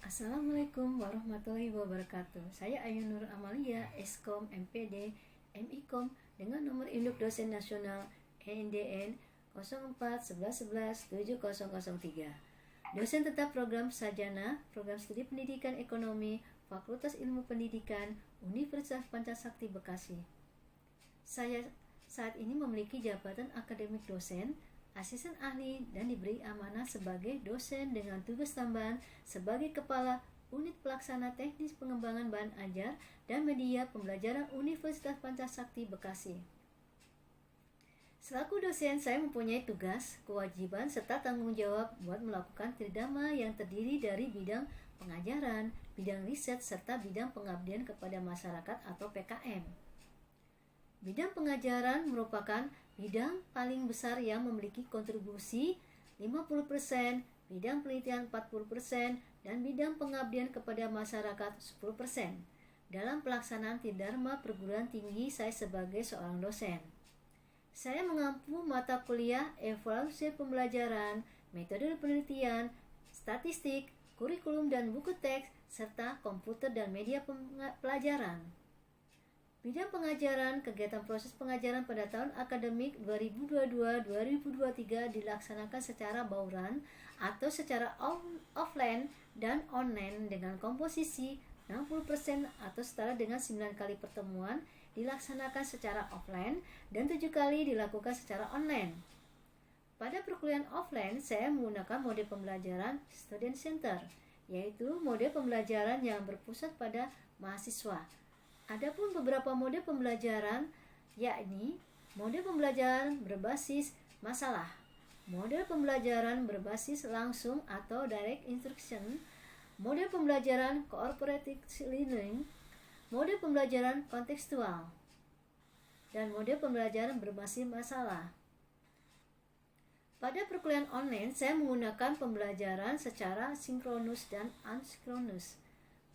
Assalamualaikum warahmatullahi wabarakatuh. Saya Ayu Nur Amalia, Eskom MPD MIKOM dengan nomor induk dosen nasional ENDN 04 11 11 7003. Dosen tetap program Sarjana, program studi pendidikan ekonomi, Fakultas Ilmu Pendidikan, Universitas Pancasakti Bekasi. Saya saat ini memiliki jabatan akademik dosen, asisten ahli, dan diberi amanah sebagai dosen dengan tugas tambahan sebagai Kepala Unit Pelaksana Teknis Pengembangan Bahan Ajar dan Media Pembelajaran Universitas Pancasakti Bekasi. Selaku dosen, saya mempunyai tugas, kewajiban, serta tanggung jawab buat melakukan tridharma yang terdiri dari bidang pengajaran, bidang riset, serta bidang pengabdian kepada masyarakat atau PKM. Bidang pengajaran merupakan bidang paling besar yang memiliki kontribusi 50%, bidang penelitian 40%, dan bidang pengabdian kepada masyarakat 10%. Dalam pelaksanaan tridharma perguruan tinggi saya sebagai seorang dosen. Saya mengampu mata kuliah evaluasi pembelajaran, metode penelitian, statistik, kurikulum dan buku teks, serta komputer dan media pelajaran. Bidang pengajaran, kegiatan proses pengajaran pada tahun akademik 2022-2023 dilaksanakan secara bauran atau secara offline dan online dengan komposisi 60% atau setara dengan 9 kali pertemuan dilaksanakan secara offline dan 7 kali dilakukan secara online. Pada perkuliahan offline, saya menggunakan mode pembelajaran student center, yaitu mode pembelajaran yang berpusat pada mahasiswa. Adapun beberapa mode pembelajaran, yakni mode pembelajaran berbasis masalah, mode pembelajaran berbasis langsung atau direct instruction, mode pembelajaran cooperative learning, mode pembelajaran kontekstual, dan mode pembelajaran berbasis masalah. Pada perkuliahan online, saya menggunakan pembelajaran secara sinkronus dan asinkronus.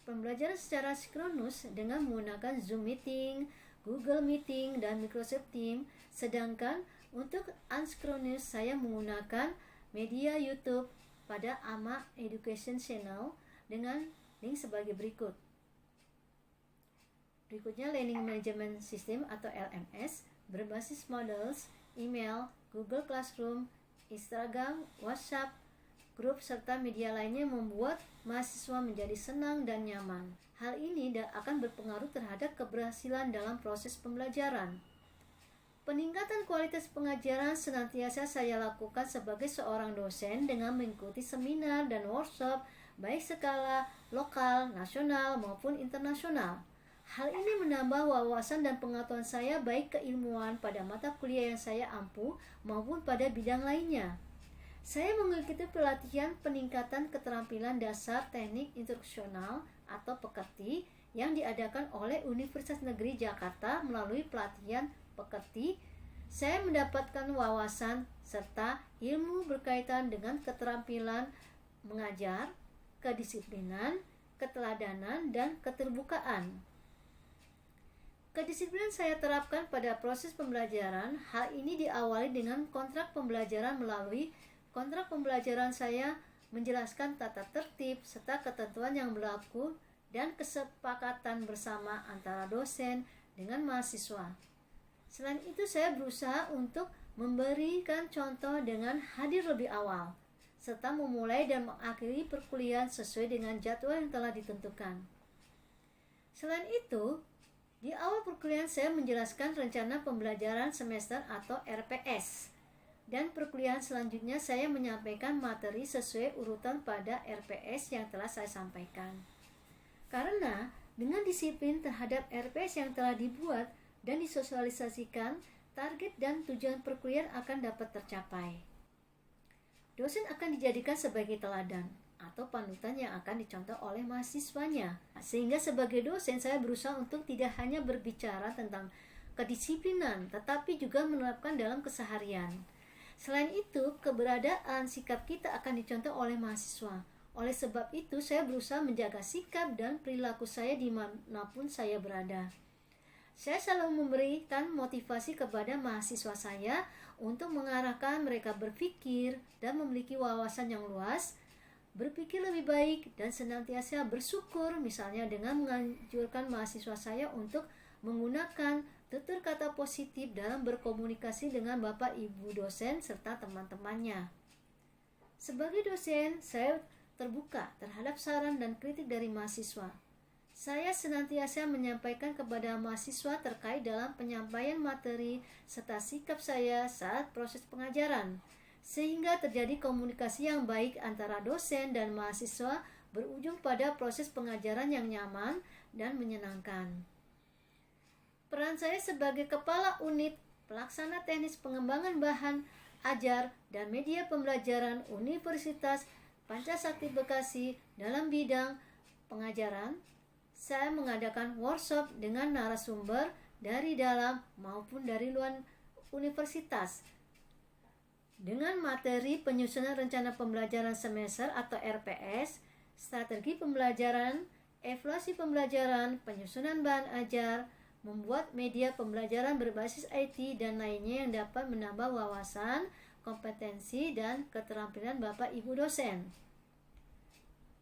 Pembelajaran secara sinkronus dengan menggunakan Zoom Meeting, Google Meeting, dan Microsoft Teams. Sedangkan untuk asinkronus saya menggunakan media YouTube pada AMA Education Channel dengan link sebagai berikut. Berikutnya Learning Management System atau LMS berbasis Moodle, email, Google Classroom, Instagram, WhatsApp, grup, serta media lainnya membuat mahasiswa menjadi senang dan nyaman. Hal ini akan berpengaruh terhadap keberhasilan dalam proses pembelajaran. Peningkatan kualitas pengajaran senantiasa saya lakukan sebagai seorang dosen dengan mengikuti seminar dan workshop baik skala lokal, nasional, maupun internasional. Hal ini menambah wawasan dan pengetahuan saya baik keilmuan pada mata kuliah yang saya ampu maupun pada bidang lainnya. Saya mengikuti pelatihan peningkatan keterampilan dasar teknik instruksional atau PEKERTI yang diadakan oleh Universitas Negeri Jakarta. Melalui pelatihan PEKERTI, saya mendapatkan wawasan serta ilmu berkaitan dengan keterampilan mengajar, kedisiplinan, keteladanan, dan keterbukaan. Kedisiplinan saya terapkan pada proses pembelajaran. Hal ini diawali dengan kontrak pembelajaran. Melalui kontrak pembelajaran saya menjelaskan tata tertib serta ketentuan yang berlaku dan kesepakatan bersama antara dosen dengan mahasiswa. Selain itu, saya berusaha untuk memberikan contoh dengan hadir lebih awal, serta memulai dan mengakhiri perkuliahan sesuai dengan jadwal yang telah ditentukan. Selain itu, di awal perkuliahan saya menjelaskan rencana pembelajaran semester atau RPS. Dan perkuliahan selanjutnya saya menyampaikan materi sesuai urutan pada RPS yang telah saya sampaikan. Karena dengan disiplin terhadap RPS yang telah dibuat dan disosialisasikan, target dan tujuan perkuliahan akan dapat tercapai. Dosen akan dijadikan sebagai teladan atau panutan yang akan dicontoh oleh mahasiswanya. Sehingga sebagai dosen saya berusaha untuk tidak hanya berbicara tentang kedisiplinan, tetapi juga menerapkan dalam keseharian. Selain itu, keberadaan sikap kita akan dicontoh oleh mahasiswa. Oleh sebab itu, saya berusaha menjaga sikap dan perilaku saya dimanapun saya berada. Saya selalu memberikan motivasi kepada mahasiswa saya untuk mengarahkan mereka berpikir dan memiliki wawasan yang luas, berpikir lebih baik, dan senantiasa bersyukur, misalnya dengan menganjurkan mahasiswa saya untuk menggunakan tutur kata positif dalam berkomunikasi dengan Bapak Ibu dosen serta teman-temannya. Sebagai dosen, saya terbuka terhadap saran dan kritik dari mahasiswa. Saya senantiasa menyampaikan kepada mahasiswa terkait dalam penyampaian materi serta sikap saya saat proses pengajaran, sehingga terjadi komunikasi yang baik antara dosen dan mahasiswa berujung pada proses pengajaran yang nyaman dan menyenangkan. Peran saya sebagai Kepala Unit Pelaksana Teknis Pengembangan Bahan Ajar dan Media Pembelajaran Universitas Pancasakti Bekasi dalam bidang pengajaran, saya mengadakan workshop dengan narasumber dari dalam maupun dari luar universitas dengan materi penyusunan rencana pembelajaran semester atau RPS, strategi pembelajaran, evaluasi pembelajaran, penyusunan bahan ajar, membuat media pembelajaran berbasis IT, dan lainnya yang dapat menambah wawasan, kompetensi, dan keterampilan Bapak Ibu dosen.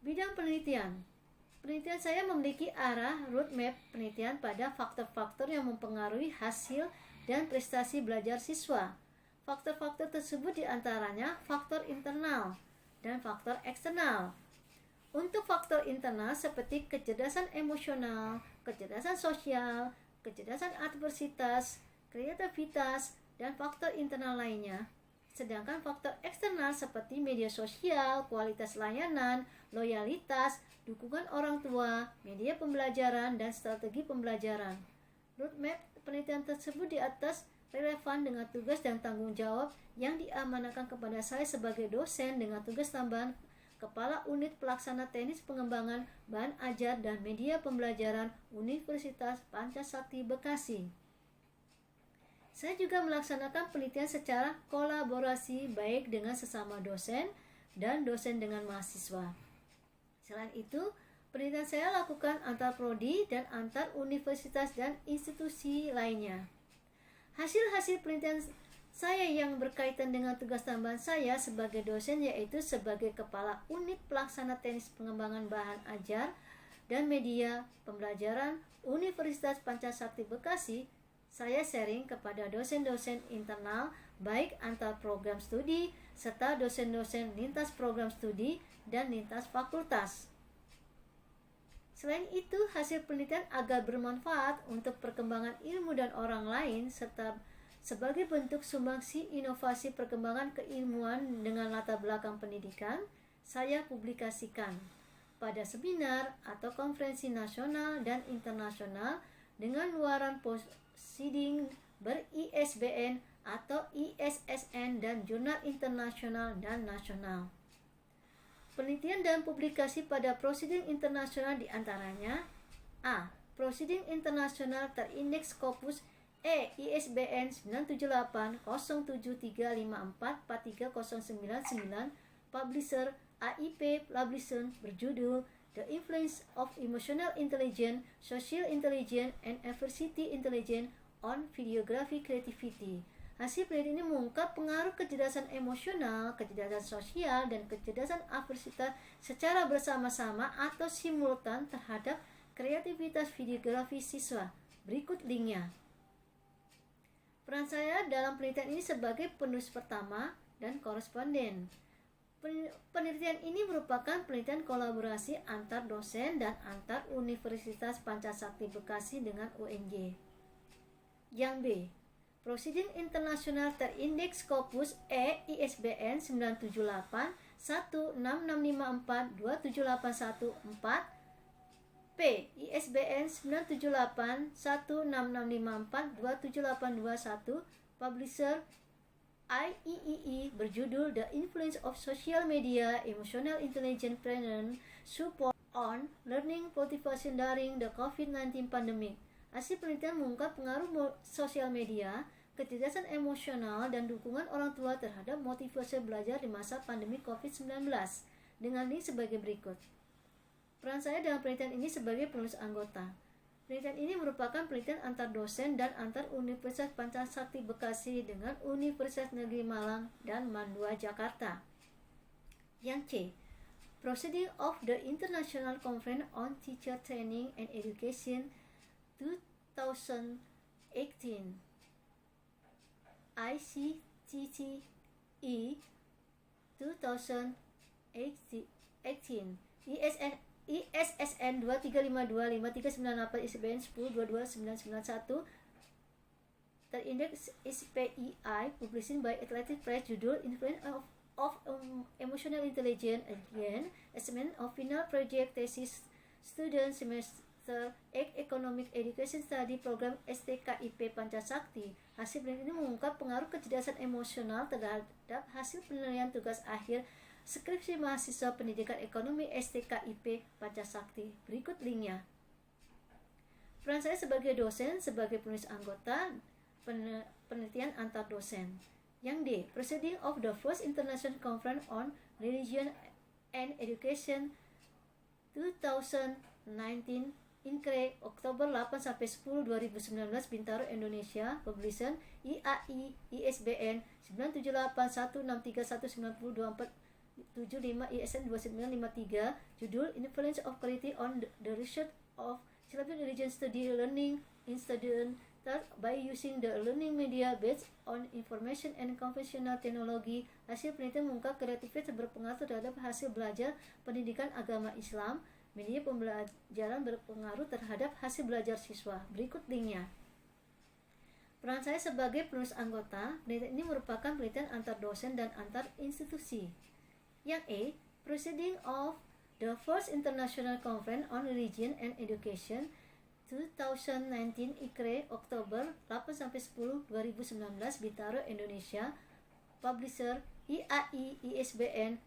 Bidang penelitian. Penelitian saya memiliki arah roadmap penelitian pada faktor-faktor yang mempengaruhi hasil dan prestasi belajar siswa. Faktor-faktor tersebut diantaranya faktor internal dan faktor eksternal. Untuk faktor internal seperti kecerdasan emosional, kecerdasan sosial, kecerdasan adversitas, kreativitas, dan faktor internal lainnya. Sedangkan faktor eksternal seperti media sosial, kualitas layanan, loyalitas, dukungan orang tua, media pembelajaran, dan strategi pembelajaran. Roadmap penelitian tersebut di atas relevan dengan tugas dan tanggung jawab yang diamanahkan kepada saya sebagai dosen dengan tugas tambahan Kepala Unit Pelaksana Teknis Pengembangan Bahan Ajar dan Media Pembelajaran Universitas Pancasakti Bekasi. Saya juga melaksanakan penelitian secara kolaborasi baik dengan sesama dosen dan dosen dengan mahasiswa. Selain itu, penelitian saya lakukan antar prodi dan antar universitas dan institusi lainnya. Hasil-hasil penelitian saya yang berkaitan dengan tugas tambahan saya sebagai dosen yaitu sebagai Kepala Unit Pelaksana Teknis Pengembangan Bahan Ajar dan Media Pembelajaran Universitas Pancasakti Bekasi, saya sharing kepada dosen-dosen internal baik antar program studi serta dosen-dosen lintas program studi dan lintas fakultas. Selain itu, hasil penelitian agar bermanfaat untuk perkembangan ilmu dan orang lain serta sebagai bentuk sumbangsi inovasi perkembangan keilmuan dengan latar belakang pendidikan, saya publikasikan pada seminar atau konferensi nasional dan internasional dengan luaran proceeding ber-ISBN atau ISSN dan jurnal internasional dan nasional. Penelitian dan publikasi pada proceeding internasional diantaranya: A. Proceeding internasional terindeks Scopus ISBN 9780735443099, publisher AIP Publishing, berjudul The Influence of Emotional Intelligence, Social Intelligence, and Adversity Intelligence on Videography Creativity. Hasil penelitian ini mengungkap pengaruh kecerdasan emosional, kecerdasan sosial, dan kecerdasan adversitas secara bersama-sama atau simultan terhadap kreativitas videografi siswa. Berikut linknya. Peran saya dalam penelitian ini sebagai penulis pertama dan koresponden. Penelitian ini merupakan penelitian kolaborasi antar dosen dan antar Universitas Pancasakti Bekasi dengan UNJ. Yang B. Proceeding internasional terindeks Scopus ISBN 9781665427814, P. ISBN 9781665427821, publisher IEEE, berjudul The Influence of Social Media, Emotional Intelligence Present Support on Learning Motivation During the COVID-19 Pandemic. Hasil penelitian mengungkap pengaruh sosial media, kecerdasan emosional, dan dukungan orang tua terhadap motivasi belajar di masa pandemi COVID-19 dengan link sebagai berikut. Peran saya dalam penelitian ini sebagai penulis anggota. Penelitian ini merupakan penelitian antar dosen dan antar Universitas Pancasakti Bekasi dengan Universitas Negeri Malang dan MAN 2 Jakarta. Yang C. Proceeding of the International Conference on Teacher Training and Education 2018 ICTTE 2018 ISSN 23525398 ISBN 10222991 terindeks SPII published by Atlantic Press judul Influence of Emotional Intelligence Again Assessment of Final Project Thesis Student Semester Economic Education Study Program STKIP Pancasakti. Hasil penelitian ini mengungkap pengaruh kecerdasan emosional terhadap hasil penilaian tugas akhir skripsi mahasiswa pendidikan ekonomi STKIP Pancasakti. Berikut linknya. Peran saya sebagai dosen, sebagai penulis anggota penelitian antar dosen. Yang D. Proceeding of the First International Conference on Religion and Education 2019 Inkre Oktober 8-10 2019 Bintaro Indonesia. Publication IAI ISBN 9781631902475 ISN 2953. Judul Influence of Quality on the Research of Islamic Religion Study Learning in Student by using the learning media based on information and conventional technology. Hasil penelitian mengungkap kreativitas berpengaruh terhadap hasil belajar pendidikan agama Islam. Media pembelajaran berpengaruh terhadap hasil belajar siswa. Berikut linknya. Peran saya sebagai penulis anggota, penelitian ini merupakan penelitian antar dosen dan antar institusi. Yang E. Proceeding of the First International Conference on Religion and Education 2019 IKRE Oktober 8-10 2019 Bintaro Indonesia. Publisher IAI ISBN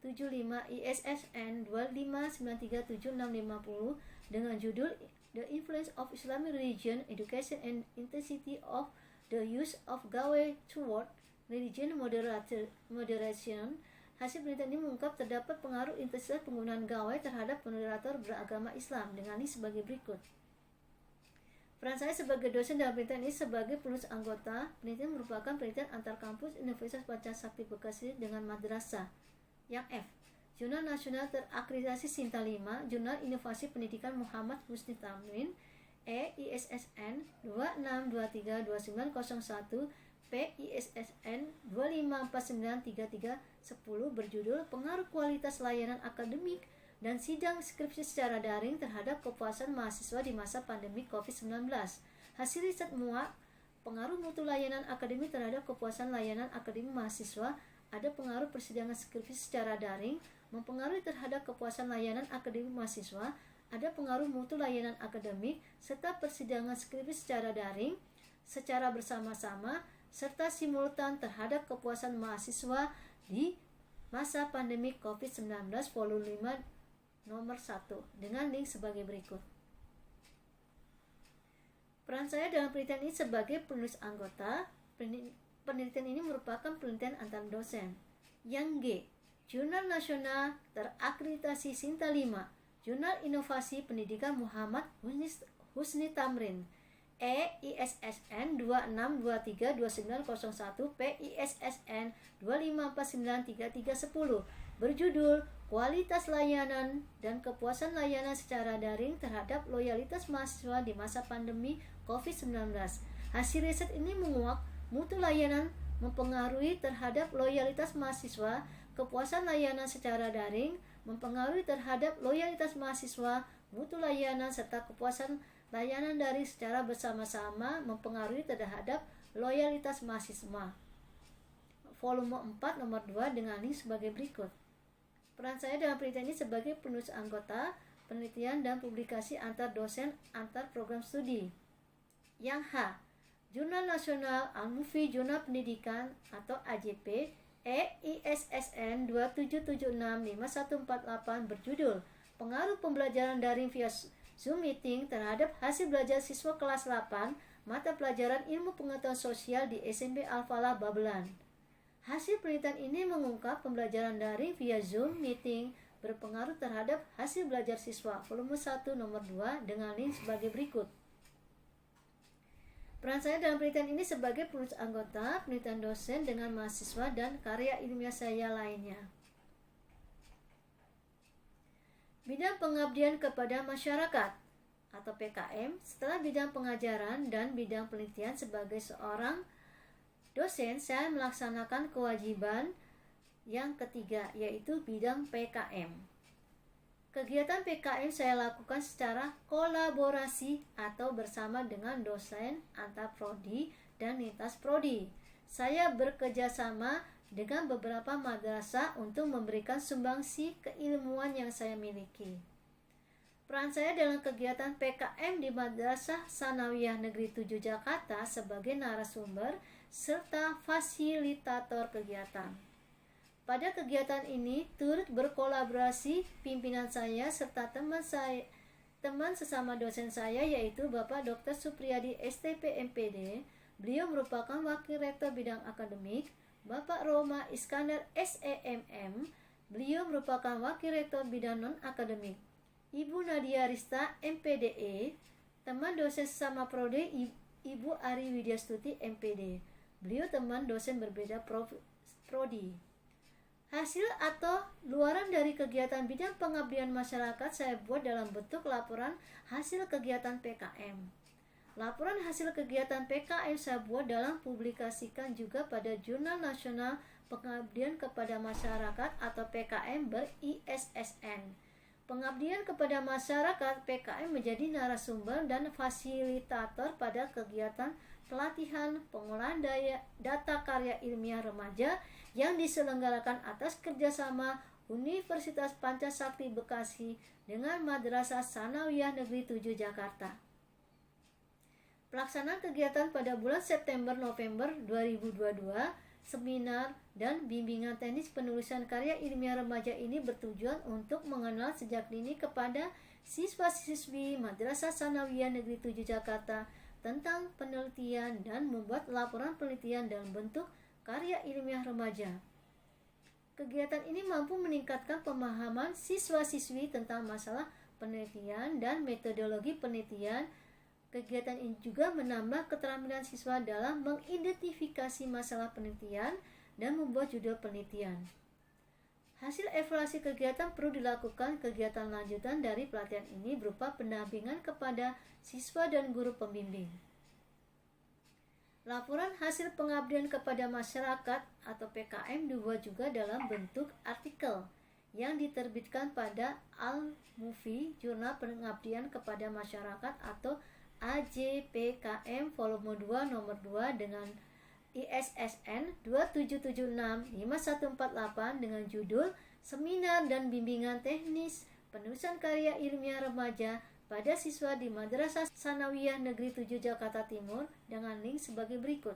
9781631902475 ISSN 259376550 dengan judul The Influence of Islamic Religion Education and Intensity of the Use of Gawe Toward Religion Moderation. Hasil penelitian ini mengungkap terdapat pengaruh intensitas penggunaan gawai terhadap moderator beragama Islam dengan link sebagai berikut. Peran saya sebagai dosen dalam penelitian ini sebagai penulis anggota. Penelitian merupakan penelitian antar kampus Universitas Pancasakti Bekasi dengan madrasah. Yang F. Jurnal Nasional Terakreditasi Sinta 5, Jurnal Inovasi Pendidikan Muhammad Husni Tamrin, ISSN 26232901 PISSN 25493310 berjudul Pengaruh Kualitas Layanan Akademik dan Sidang Skripsi secara Daring terhadap Kepuasan Mahasiswa di Masa Pandemi COVID-19. Hasil riset muat pengaruh mutu layanan akademik terhadap kepuasan layanan akademik mahasiswa. Ada pengaruh persidangan skripsi secara daring mempengaruhi terhadap kepuasan layanan akademik mahasiswa. Ada pengaruh mutu layanan akademik serta persidangan skripsi secara daring secara bersama-sama serta simultan terhadap kepuasan mahasiswa di masa pandemi COVID-19 volume 5 nomor 1 dengan link sebagai berikut. Peran saya dalam penelitian ini sebagai penulis anggota. Penelitian ini merupakan penelitian antar dosen. Yang G. Jurnal Nasional Terakreditasi Sinta 5, Jurnal Inovasi Pendidikan Muhammad Husni Tamrin, ISSN 26232901 PISSN 254933310 berjudul Kualitas Layanan dan Kepuasan Layanan secara Daring terhadap Loyalitas Mahasiswa di Masa Pandemi COVID-19. Hasil riset ini menguak mutu layanan mempengaruhi terhadap loyalitas mahasiswa, kepuasan layanan secara daring mempengaruhi terhadap loyalitas mahasiswa, mutu layanan serta kepuasan layanan daring secara bersama-sama mempengaruhi terhadap loyalitas mahasiswa. Volume 4 nomor 2 dengan link sebagai berikut. Peran saya dalam penelitian ini sebagai penulis anggota, penelitian dan publikasi antar dosen antar program studi. Yang H. Jurnal Nasional Al-Mufi Jurnal Pendidikan atau AJP ISSN 27765148 berjudul Pengaruh Pembelajaran Daring via Zoom Meeting terhadap hasil belajar siswa kelas 8 mata pelajaran Ilmu Pengetahuan Sosial di SMP Al-Falah Babelan. Hasil penelitian ini mengungkap pembelajaran daring via Zoom Meeting berpengaruh terhadap hasil belajar siswa. Volume 1 nomor 2 dengan link sebagai berikut. Peran saya dalam penelitian ini sebagai penulis anggota, penelitian dosen dengan mahasiswa, dan karya ilmiah saya lainnya. Bidang pengabdian kepada masyarakat atau PKM. Setelah bidang pengajaran dan bidang penelitian sebagai seorang dosen, saya melaksanakan kewajiban yang ketiga, yaitu bidang PKM. Kegiatan PKM saya lakukan secara kolaborasi atau bersama dengan dosen antar prodi dan lintas prodi. Saya bekerja sama dengan beberapa madrasah untuk memberikan sumbangsi keilmuan yang saya miliki. Peran saya dalam kegiatan PKM di Madrasah Sanawiyah Negeri 7 Jakarta sebagai narasumber serta fasilitator kegiatan. Pada kegiatan ini turut berkolaborasi pimpinan saya serta teman sesama dosen saya, yaitu Bapak Dr. Supriyadi STP MPD. Beliau merupakan Wakil Rektor Bidang Akademik. Bapak Roma Iskandar SEMM. Beliau merupakan Wakil Rektor Bidang Non-Akademik. Ibu Nadia Rista MPDE. Teman dosen sesama prodi Ibu Ari Widyastuti MPD. Beliau teman dosen berbeda prodi. Hasil atau luaran dari kegiatan bidang pengabdian masyarakat saya buat dalam bentuk laporan hasil kegiatan PKM. Laporan hasil kegiatan PKM saya buat dalam publikasikan juga pada Jurnal Nasional Pengabdian kepada Masyarakat atau PKM ber-ISSN. Pengabdian kepada masyarakat PKM menjadi narasumber dan fasilitator pada kegiatan pelatihan pengolahan data karya ilmiah remaja yang diselenggarakan atas kerjasama Universitas Pancasakti Bekasi dengan Madrasah Sanawiyah Negeri 7 Jakarta. Pelaksanaan kegiatan pada bulan September-November 2022, seminar dan bimbingan teknis penulisan karya ilmiah remaja ini bertujuan untuk mengenal sejak dini kepada siswa-siswi Madrasah Sanawiyah Negeri 7 Jakarta tentang penelitian dan membuat laporan penelitian dalam bentuk karya ilmiah remaja. Kegiatan ini mampu meningkatkan pemahaman siswa-siswi tentang masalah penelitian dan metodologi penelitian. Kegiatan ini juga menambah keterampilan siswa dalam mengidentifikasi masalah penelitian dan membuat judul penelitian. Hasil evaluasi kegiatan perlu dilakukan kegiatan lanjutan dari pelatihan ini berupa pendampingan kepada siswa dan guru pembimbing. Laporan hasil pengabdian kepada masyarakat atau PKM dibuat juga dalam bentuk artikel yang diterbitkan pada Al-Mufi, Jurnal Pengabdian kepada Masyarakat atau AJPKM volume 2 nomor 2 dengan ISSN 27765148 dengan judul Seminar dan Bimbingan Teknis Penulisan Karya Ilmiah Remaja pada siswa di Madrasah Sanawiyah Negeri 7 Jakarta Timur dengan link sebagai berikut.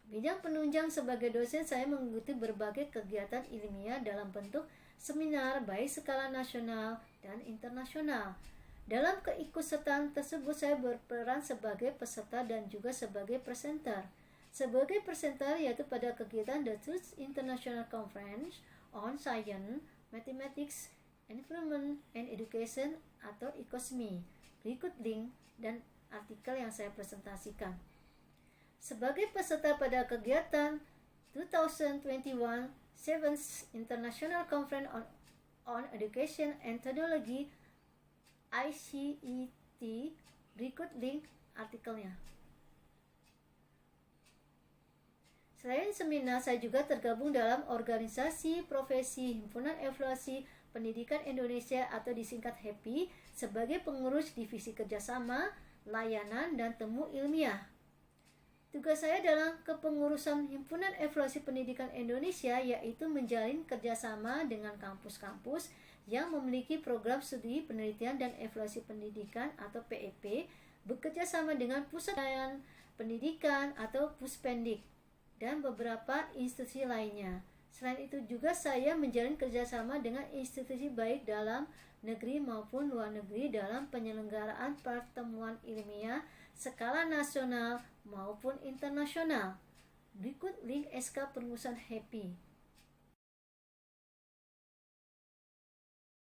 Bidang penunjang sebagai dosen, saya mengikuti berbagai kegiatan ilmiah dalam bentuk seminar baik skala nasional dan internasional. Dalam keikutsertaan tersebut saya berperan sebagai peserta dan juga sebagai presenter. Sebagai presenter yaitu pada kegiatan The Truth International Conference on Science, Mathematics, Environment, and Education atau ICOSME. Berikut link dan artikel yang saya presentasikan. Sebagai peserta pada kegiatan 2021 7th International Conference on Education and Technology ICET, berikut link artikelnya. Selain seminar, saya juga tergabung dalam organisasi profesi Himpunan Evaluasi Pendidikan Indonesia atau disingkat HEPI sebagai pengurus divisi kerjasama, layanan, dan temu ilmiah. Tugas saya dalam kepengurusan Himpunan Evaluasi Pendidikan Indonesia yaitu menjalin kerjasama dengan kampus-kampus yang memiliki program studi penelitian dan evaluasi pendidikan atau PEP, bekerja sama dengan pusat pendidikan atau Puspendik, dan beberapa institusi lainnya. Selain itu juga saya menjalin kerjasama dengan institusi baik dalam negeri maupun luar negeri dalam penyelenggaraan pertemuan ilmiah skala nasional maupun internasional. Berikut link SK Pengurusan HEPI.